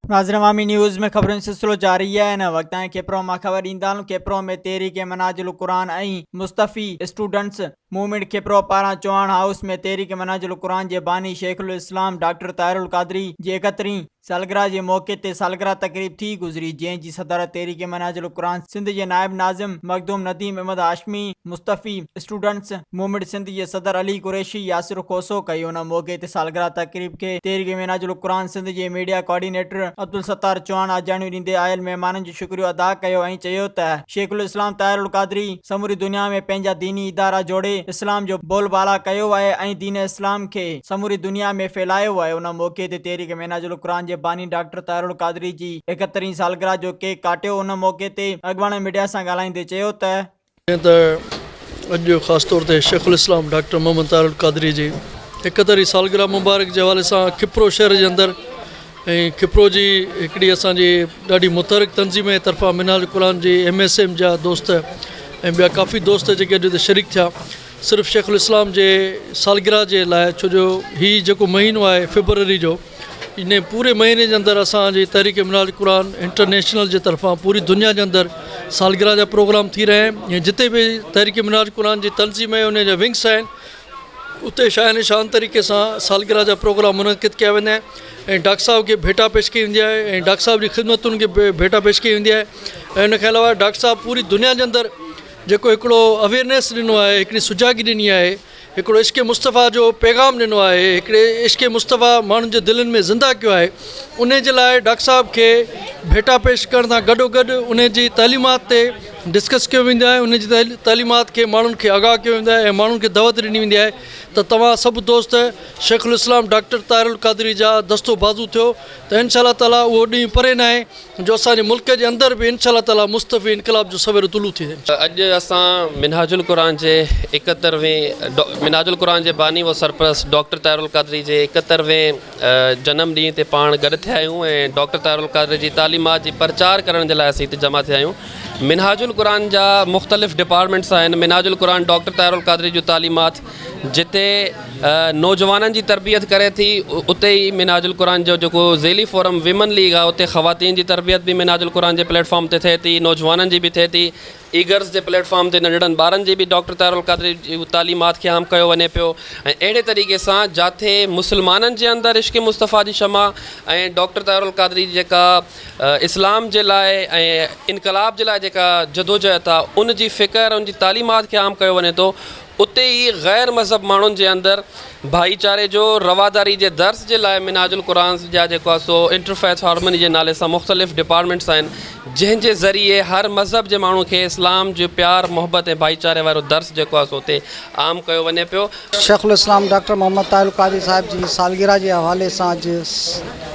नाज़रीन, अवामी न्यूज़ में खबरों सिलसिलो जारी है। न वक्त केपरो मां खबर ईंदान। केपरो में तहरीक मनाजिल कुरान ऐं मुस्तफ़ी स्टूडेंट्स मूवमेंट केपरो पारां चौहान हाउस में तहरीक मनाजिल कुरान जे बानी शेखुल इस्लाम डॉक्टर ताहिरुल क़ादरी जी 31वीं सालगिरह के मौके ते सालगिरह तकरीब थी गुज़री, जंहिंजी सदारत तहरीक मनाजिल कुरान सिंध जे नायब नाज़िम मखदूम नदीम अहमद हाशमी मुस्तफ़ी स्टूडेंट्स मूवमेंट सिंध जे सदर अली कुरैशी यासिर कोसो कई। उन मौके ते सालगिरह तकरीब के तहरीक मनाजिल कुरान सिंध जे मीडिया कोऑर्डिनेटर अब्दुल सत्तार चौहान आजाणियूं ॾींदे आयल मेहमाननि जो शुक्रियो अदा कयो ऐं चयो त शेखुल इस्लाम ताहिरुल क़ादरी समूरी दुनिया में पंहिंजा दीनी इदारा जोड़े इस्लाम जो बोलबाला कयो आहे ऐं दीन इस्लाम खे समूरी दुनिया में फैलायो आहे। उन मौके ते तहरीक मनाजिल कुरान जे बानी डॉक्टर ताहिरुल क़ादरी जी 31वीं सालगिरह जो केक काटियो। उन मौके ते अॻवान मीडिया सां ॻाल्हाईंदे चयो त अॼु ख़ासि तौर ते शेखुल इस्लाम डॉक्टर मोहम्मद ताहिरुल क़ादरी जी 31वीं सालगिरह मुबारक जे हवाले सां खिपरो शहर जे अंदरि ऐं खिपरो जी हिकिड़ी असांजी ॾाढी मुतहरिक तंज़ीम जे तरफ़ां मिनाजुल कुरान जी MSM जा दोस्त ऐं ॿिया काफ़ी दोस्त जेके अॼु हिते शरीक थिया सिर्फ़ु शेखुल इस्लाम जे सालगिरह जे लाइ, छो जो हीउ जेको महीनो आहे फेबरवरी जो, इन पूरे महीने जे अंदरि असांजी तहरीक मनाजिल कुरान इंटरनेशनल जे तरफ़ां पूरी दुनिया जे अंदरि सालगिरह जा प्रोग्राम थी रहिया आहिनि। ऐं जिते बि तहरीक मनाजिल कुरान जी तंज़ीम ऐं उन जा विंग्स आहिनि उते शान शान तरीक़े सां सालगिरह जा प्रोग्राम मुनक़िद कया वेंदा आहिनि ऐं डॉक्टर साहब खे भेटा पेश कई वेंदी आहे ऐं डॉक्टर साहब जी ख़िदमतुनि खे भेटा पेश कई वेंदी आहे। ऐं उनखे अलावा डॉक्टर साहब पूरी दुनिया जे अंदरि जेको हिकिड़ो अवेयरनेस ॾिनो आहे, हिकिड़ी सुजागी ॾिनी आहे, हिकिड़ो इश्क़ मुस्तफ़ा जो पैगाम ॾिनो आहे, हिकिड़े इश्क़ मुस्तफ़ा माण्हुनि जे दिलनि में ज़िंदा कयो आहे, उन जे लाइ डॉक्टर साहब खे भेटा पेश करण सां गॾोगॾु उन जी तइलीमात ते डिस्कस कयो वेंदो आहे, उन जी तइलीमात खे माण्हुनि खे आगाह कयो वेंदो आहे ऐं माण्हुनि खे दावत ॾिनी वेंदी आहे त तव्हां सभु दोस्त शेखुल इस्लाम डॉक्टर ताहिरुल क़ादरी जा दस्तो बाज़ू थियो त इंशाअल्लाह ताला उहो ॾींहुं परे न आहे जो असांजे मुल्क जे अंदरि बि इंशाअल्लाह ताला मुस्तफ़ी इनकलाब जो सवेर तुलू थी वञे। अॼु असां मिनहाजुल कुरान जे 71वें मिनहाजुल कुरान जे बानी व सरपरस्त डॉक्टर ताहिरुल क़ादरी जे 71वें जनम ॾींहं ते पाण गॾु थिया आहियूं ऐं डॉक्टर ताहिरुल क़ादरी जी तालीमात जी प्रचार करण जे लाइ असीं हिते जमा थिया आहियूं। मिनहाजुल कुरान जा मुख़्तलिफ़ डिपार्टमेंट्स आहिनि। मिनहाजुल कुरान डॉक्टर ताहिरुल क़ादरी जो तालीमात जिते नौजवाननि जी तरबियत करे थी, उते ई मिनहाजुल कुरान जो जेको ज़ेली फोरम विमन लीग आहे उते ख़वातीन जी तरबियत बि मिनहाजुल कुरान जे प्लेटफॉर्म ते थिए थी, नौजवाननि जी बि थिए थी, ईगर्स जे प्लेटफॉर्म ते नंढड़नि ॿारनि जी बि डॉक्टर ताहिरुल क़ादरी जी तालीमात खे आम कयो वञे पियो। ऐं अहिड़े तरीक़े सां जिथे मुस्लमाननि जे अंदरि इश्क़ मुस्तफ़ा जी शमा ऐं डॉक्टर ताहिरुल क़ादरी जेका इस्लाम जे लाइ ऐं इनकलाब जे लाइ जेका जदोजहद आहे उन जी फ़िक्र उन जी तालीमात खे आम कयो वञे थो, उते ई ग़ैर मज़हब माण्हुनि जे अंदरि भाईचारे जो रवादारी जे दर्स जे लाइ मिनहाजुल कुरान जा जेको आहे सो इंटरफेथ हार्मनी जे नाले सां मुख़्तलिफ़ डिपार्टमेंट्स आहिनि, जंहिंजे ज़रिए हर मज़हब जे माण्हू खे इस्लाम जो प्यार मोहब्बत ऐं भाईचारे वारो दर्स जेको आहे सो उते आम कयो वञे पियो। शेखुल इस्लाम डॉक्टर मोहम्मद ताहिरुल क़ादरी साहिब जी सालगिरह जे हवाले सां अॼु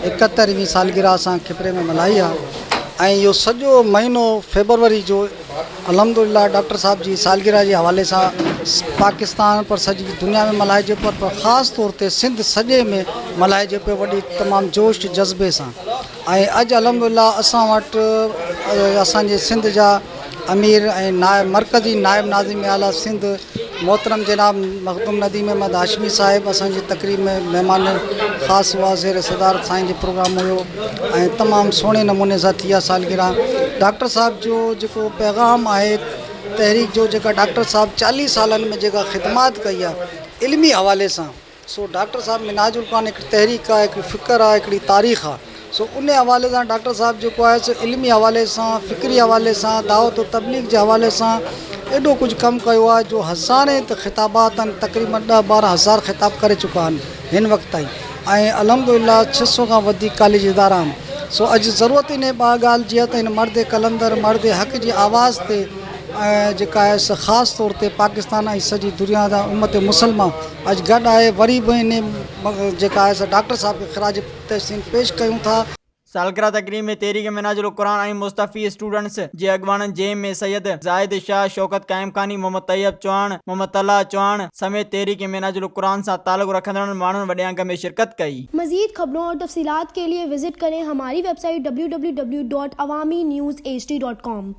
71वीं सालगिरह असां खिपरे में मल्हाई आहे ऐं इहो सॼो महीनो फेबरवरी जो अल्हम्दुलिल्लाह डॉक्टर साहब जी सालगिरह जे हवाले सां पाकिस्तान पर सॼी दुनिया में मल्हाइजे पियो, पर ख़ासि तौर ते सिंध सॼे में मल्हाइजे पियो वॾी तमामु जोश जज़्बे सां। ऐं अॼु अल्हम्दुलिल्लाह असां वटि असांजे सिंध जा अमीर ऐं मरकज़ी नायब नाज़िम आला सिंध मोहतरम जनाब मखदूम नदीम अहमद हाशमी साहिब असांजी तकरीब में महिमान ख़ासि हुआ, ज़ेर सदारत साईं जो प्रोग्राम हुयो ऐं तमामु सुहिणे नमूने सां थी आहे सालगिरह। डॉक्टर साहब जो जेको पैगाम आहे तहरीक जो, जेका डॉक्टर साहब 40 सालनि में जेका ख़िदमात कई आहे इल्मी हवाले सां, सो डॉक्टर साहब मिनहाजुल कुरान हिकिड़ी तहरीक आहे, हिकिड़ी फ़िक्र आहे, हिकिड़ी तारीख़ आहे, सो उन हवाले सां डॉक्टर साहब जेको आहे सो इल्मी हवाले सां, फ़िक्री हवाले सां, दावत व तबलीग जे हवाले सां एॾो कुझु कमु कयो आहे जो हज़ारे त ख़िताबात आहिनि, तक़रीबन 10-12 हज़ार ख़िताब करे चुका आहिनि हिन वक़्त ताईं ऐं अल्हम्दुलिल्लाह 600 खां वधीक कॉलेज इदारा आहिनि। सो अॼु ज़रूरत इन ॻाल्हि जी आहे त हिन मर्द कलंदर मर्द हक़ जी आवाज़ ते जेका आहे सो ख़ासि तौर ते पाकिस्तान ऐं सॼी दुनिया जा उम्मत मुसलमान अॼु गॾु आहे, वरी बि इन जेका आहे सो डॉक्टर साहब खे ख़राज तहसीन पेश कयूं था। सालगिरह तकरीब में तहरीक मनाजिल कुरान ऐं मुस्तफ़ी स्टूडेंट्स जे अॻवाननि जंहिं में सैयद ज़ाहिद शाह, शौकत कायम खानी, मोहम्मद तैयब चौहान, मोहम्मद तला चौहान समेत तहरीक मनाजिल कुरान सां ताल्लुक़ रखंदड़ माण्हुनि वॾे अंग में शिरकत कई। मज़ीद खबरों और तफसीलात के लिए विजिट करें हमारी वेबसाइट www.awamiNewsHD.com।